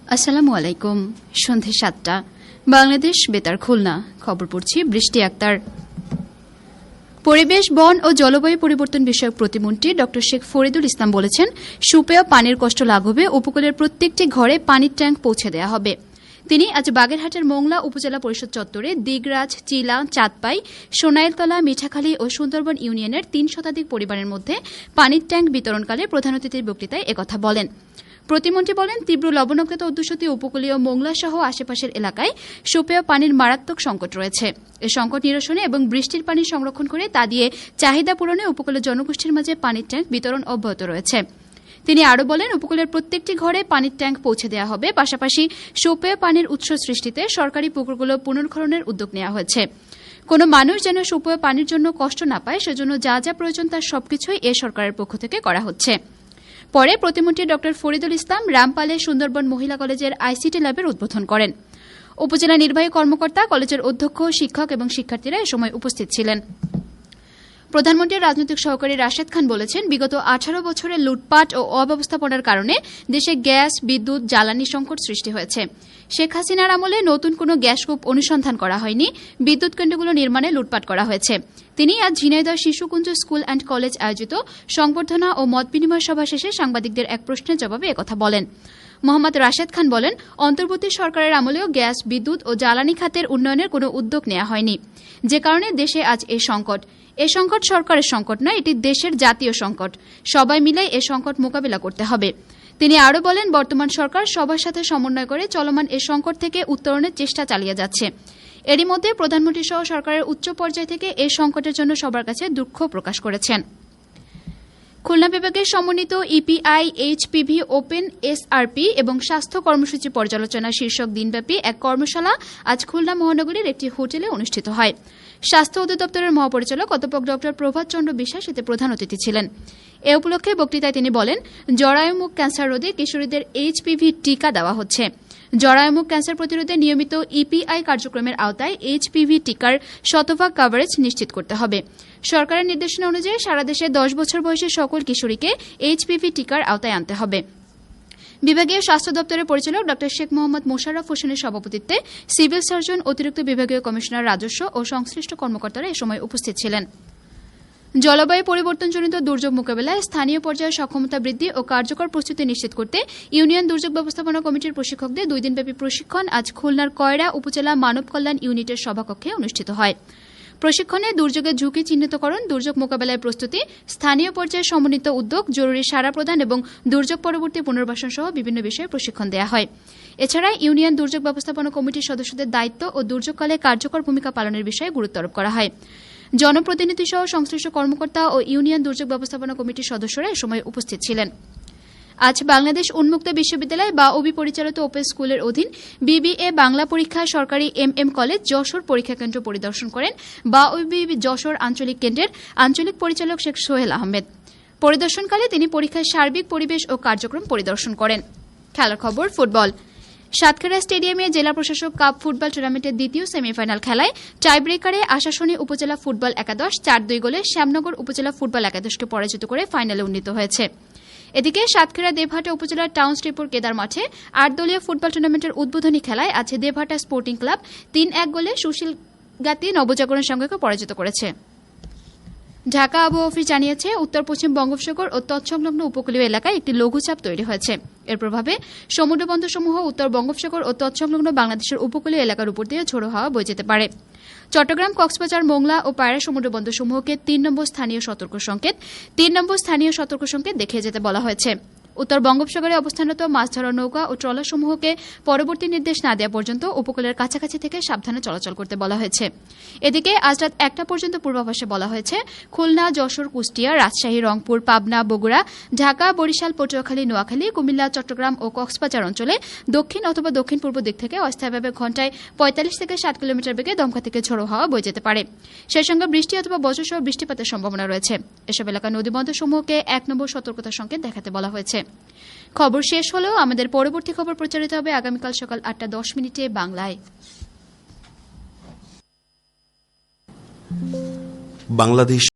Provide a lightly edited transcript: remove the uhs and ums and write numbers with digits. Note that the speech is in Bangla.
আসসালামু আলাইকুম। সন্ধ্যে ৭টা, বাংলাদেশ বেতার খুলনা। খবর পড়ছি বৃষ্টি আক্তার। পরিবেশ, বন ও জলবায়ু পরিবর্তন বিষয়ক প্রতিমন্ত্রী ড শেখ ফরিদুল ইসলাম বলেছেন, সুপেয় পানির কষ্ট লাঘবে উপকূলের প্রত্যেকটি ঘরে পানির ট্যাঙ্ক পৌঁছে দেওয়া হবে। তিনি আজ বাগেরহাটের মোংলা উপজেলা পরিষদ চত্বরে দিগরাজ, চিলা, চাঁদপাই, সোনাইলতলা, মিঠাখালী ও সুন্দরবন ইউনিয়নের ৩ শতাধিক পরিবারের মধ্যে পানির ট্যাঙ্ক বিতরণকালে প্রধান অতিথির বক্তৃতায় একথা বলেন। প্রতিমন্ত্রী বলেন, তীব্র লবণাক্ততা অধ্যুষিত উপকূলীয় মোংলা সহ আশেপাশের এলাকায় সুপেয় পানির মারাত্মক সংকট রয়েছে। এ সংকট নিরসনে এবং বৃষ্টির পানি সংরক্ষণ করে তা দিয়ে চাহিদা পূরণে উপকূলীয় জনগোষ্ঠীর মাঝে পানির ট্যাঙ্ক বিতরণ অব্যাহত রয়েছে। তিনি আরও বলেন, উপকূলের প্রত্যেকটি ঘরে পানির ট্যাঙ্ক পৌঁছে দেওয়া হবে। পাশাপাশি সুপেয় পানির উৎস সৃষ্টিতে সরকারি পুকুরগুলো পুনর্খননের উদ্যোগ নেওয়া হয়েছে। কোনো মানুষ যেন সুপেয় পানির জন্য কষ্ট না পায়, সেজন্য যা যা প্রয়োজন তার সবকিছুই এ সরকারের পক্ষ থেকে করা হচ্ছে। পরে প্রতিমন্ত্রী ড ফরিদুল ইসলাম রামপালে সুন্দরবন মহিলা কলেজের আইসিটি ল্যাবের উদ্বোধন করেন। উপজেলা নির্বাহী কর্মকর্তা, কলেজের অধ্যক্ষ, শিক্ষক এবং শিক্ষার্থীরা এ সময় উপস্থিত ছিলেন। প্রধানমন্ত্রীর রাজনৈতিক সহকারী রাশেদ খান বলেছেন, বিগত 18 বছরের লুটপাট ও অব্যবস্থাপনার কারণে দেশে গ্যাস, বিদ্যুৎ, জ্বালানি সংকট সৃষ্টি হয়েছে। শেখ হাসিনার আমলে নতুন কোনো গ্যাসকূপ অনুসন্ধান করা হয়নি, বিদ্যুৎ কেন্দ্রগুলো নির্মাণে লুটপাট করা হয়েছে। তিনি আজ Jhenaidah Shishukunja school and college আয়োজিত সংবর্ধনা ও মত বিনিময় সভা শেষে সাংবাদিকদের এক প্রশ্নের জবাবে একথা বলেন। মোহাম্মদ রাশেদ খান বলেন, অন্তর্বর্তী সরকারের আমলেও গ্যাস, বিদ্যুৎ ও জ্বালানি খাতের উন্নয়নের কোনো উদ্যোগ নেওয়া হয়নি, যে কারণে দেশে আজ এ সংকট। এ সংকট সরকারের সংকট নয়, এটি দেশের জাতীয় সংকট। সবাই মিলে এ সংকট মোকাবিলা করতে হবে। তিনি আরও বলেন, বর্তমান সরকার সবার সাথে সমন্বয় করে চলমান এ সংকট থেকে উত্তরণের চেষ্টা চালিয়ে যাচ্ছে। এরই মধ্যে প্রধানমন্ত্রী সহ সরকারের উচ্চ পর্যায় থেকে এ সংকটের জন্য সবার কাছে দুঃখ প্রকাশ করেছেন। খুলনা বিভাগের সমন্বিত ইপিআই, এইচপিভি, ওপেন এসআরপি এবং স্বাস্থ্য কর্মসূচি পর্যালোচনা শীর্ষক দিনব্যাপী এক কর্মশালা আজ খুলনা মহানগরীর একটি হোটেলে অনুষ্ঠিত হয়। স্বাস্থ্য অধিদপ্তরের মহাপরিচালক অধ্যাপক ড প্রভাত চন্দ্র বিশ্বাস এতে প্রধান অতিথি ছিলেন। এ উপলক্ষে বক্তৃতায় তিনি বলেন, জরায়ুমুখ ক্যান্সার রোধে কিশোরীদের এইচপিভি টিকা দেওয়া হচ্ছে। জরায়ুমুখ ক্যান্সার প্রতিরোধে নিয়মিত ইপিআই কার্যক্রমের আওতায় এইচপিভি টিকার শতভাগ কভারেজ নিশ্চিত করতে হবে। সরকারের নির্দেশনা অনুযায়ী সারা দেশে 10 বছর বয়সী সকল কিশোরীকে এইচপিভি টিকার আওতায় আনতে হবে। বিভাগীয় স্বাস্থ্য দপ্তরের পরিচালক ড শেখ মোহাম্মদ মোশাররফ হোসেনের সভাপতিত্বে সিভিল সার্জন, অতিরিক্ত বিভাগীয় কমিশনার রাজস্ব ও সংশ্লিষ্ট কর্মকর্তারা এ সময় উপস্থিত ছিলেন। জলবায়ু পরিবর্তনজনিত দুর্যোগ মোকাবিলায় স্থানীয় পর্যায়ে সক্ষমতা বৃদ্ধি ও কার্যকর প্রস্তুতি নিশ্চিত করতে ইউনিয়ন দুর্যোগ ব্যবস্থাপনা কমিটির প্রশিক্ষকদের 2 দিনব্যাপী প্রশিক্ষণ আজ খুলনার কয়রা উপজেলা মানব কল্যাণ ইউনিটের সভাকক্ষে অনুষ্ঠিত হয়। প্রশিক্ষণে দুর্যোগের ঝুঁকি চিহ্নিতকরণ, দুর্যোগ মোকাবেলায় প্রস্তুতি, স্থানীয় পর্যায়ে সমন্বিত উদ্যোগ, জরুরি সাড়া প্রদান এবং দুর্যোগ পরবর্তী পুনর্বাসন সহ বিভিন্ন বিষয়ে প্রশিক্ষণ দেওয়া হয়। এছাড়া ইউনিয়ন দুর্যোগ ব্যবস্থাপনা কমিটির সদস্যদের দায়িত্ব ও দুর্যোগকালে কার্যকর ভূমিকা পালনের বিষয়ে গুরুত্ব আরোপ করা হয়। জনপ্রতিনিধি সহ সংশ্লিষ্ট কর্মকর্তা ও ইউনিয়ন দুর্যোগ ব্যবস্থাপনা কমিটির সদস্যরা এ সময় উপস্থিত ছিলেন। আজ বাংলাদেশ উন্মুক্ত বিশ্ববিদ্যালয় বা ওবি পরিচালিত ওপেন স্কুলের অধীন বিবিএ বাংলা পরীক্ষা সরকারি এমএম কলেজ যশোর পরীক্ষা কেন্দ্র পরিদর্শন করেন বা ওবি যশোর আঞ্চলিক কেন্দ্রের আঞ্চলিক পরিচালক শেখ সোহেল আহমেদ। পরিদর্শনকালে তিনি পরীক্ষার সার্বিক পরিবেশ ও কার্যক্রম পরিদর্শন করেন। খেলার খবর, ফুটবল। সাতক্ষীরা স্টেডিয়ামে জেলা প্রশাসক কাপ ফুটবল টুর্নামেন্টের দ্বিতীয় সেমিফাইনাল খেলায় টাইব্রেকারে আশাশুনি উপজেলা ফুটবল একাদশ 4-2 গোলে শ্যামনগর উপজেলা ফুটবল একাদশকে পরাজিত করে ফাইনালে উন্নীত হয়েছে। এদিকে সাতক্ষীরা দেবহাটা উপজেলার টাউনশিপপুর কেদার মাঠে 8 দলীয় ফুটবল টুর্নামেন্টের উদ্বোধনী খেলায় আছে দেবহাটা স্পোর্টিং ক্লাব 3-1 গোলে সুশীলগাতি নবজাগরণ সংঘকে পরাজিত করেছে। ঢাকা আবহাওয়া অফিস জানিয়েছে, উত্তর পশ্চিম বঙ্গোপসাগর ও তৎসংলগ্ন উপকূলীয় এলাকায় একটি লঘুচাপ তৈরি হয়েছে। এর প্রভাবে সমুদ্রবন্দরসমূহ উত্তর বঙ্গোপসাগর ও তৎসংলগ্ন বাংলাদেশের উপকূলীয় এলাকার উপর দিয়ে ঝোড়ো হাওয়া বয়ে যেতে পারে। চট্টগ্রাম, কক্সবাজার, মোংলা ও পায়রা সমুদ্রবন্দরসমূহকে 3 নম্বর স্থানীয় সতর্ক সংকেত দেখিয়ে যেতে বলা হয়েছে। উত্তর বঙ্গোপসাগরে অবস্থানরত মাছ ধরার নৌকা ও ট্রলারসমূহকে পরবর্তী নির্দেশ না দেওয়া পর্যন্ত উপকূলের কাছাকাছি থেকে সাবধানে চলাচল করতে বলা হয়েছে। এদিকে আজ রাত 1টা পর্যন্ত পূর্বাভাসে বলা হয়েছে, খুলনা, যশোর, কুষ্টিয়া, রাজশাহী, রংপুর, পাবনা, বগুড়া, ঢাকা, বরিশাল, পটুয়াখালী, নোয়াখালী, কুমিল্লা, চট্টগ্রাম ও কক্সবাজার অঞ্চলে দক্ষিণ অথবা দক্ষিণ পূর্ব দিক থেকে অস্থায়ীভাবে ঘণ্টায় 45 থেকে 60 কিলোমিটার বেগে দমকা থেকে ঝোড়ো হাওয়া বয়ে যেতে পারে। সেই সঙ্গে বৃষ্টি অথবা বজ্রসহ বৃষ্টিপাতের সম্ভাবনা রয়েছে। এসব এলাকার নদীবন্দরসমূহকে 1 নম্বর সতর্কতা সংকেত দেখাতে বলা হয়েছে। খবর শেষ হলেও আমাদের পরবর্তী খবর প্রচারিত হবে আগামীকাল সকাল 8:10 বাংলায়। বাংলাদেশ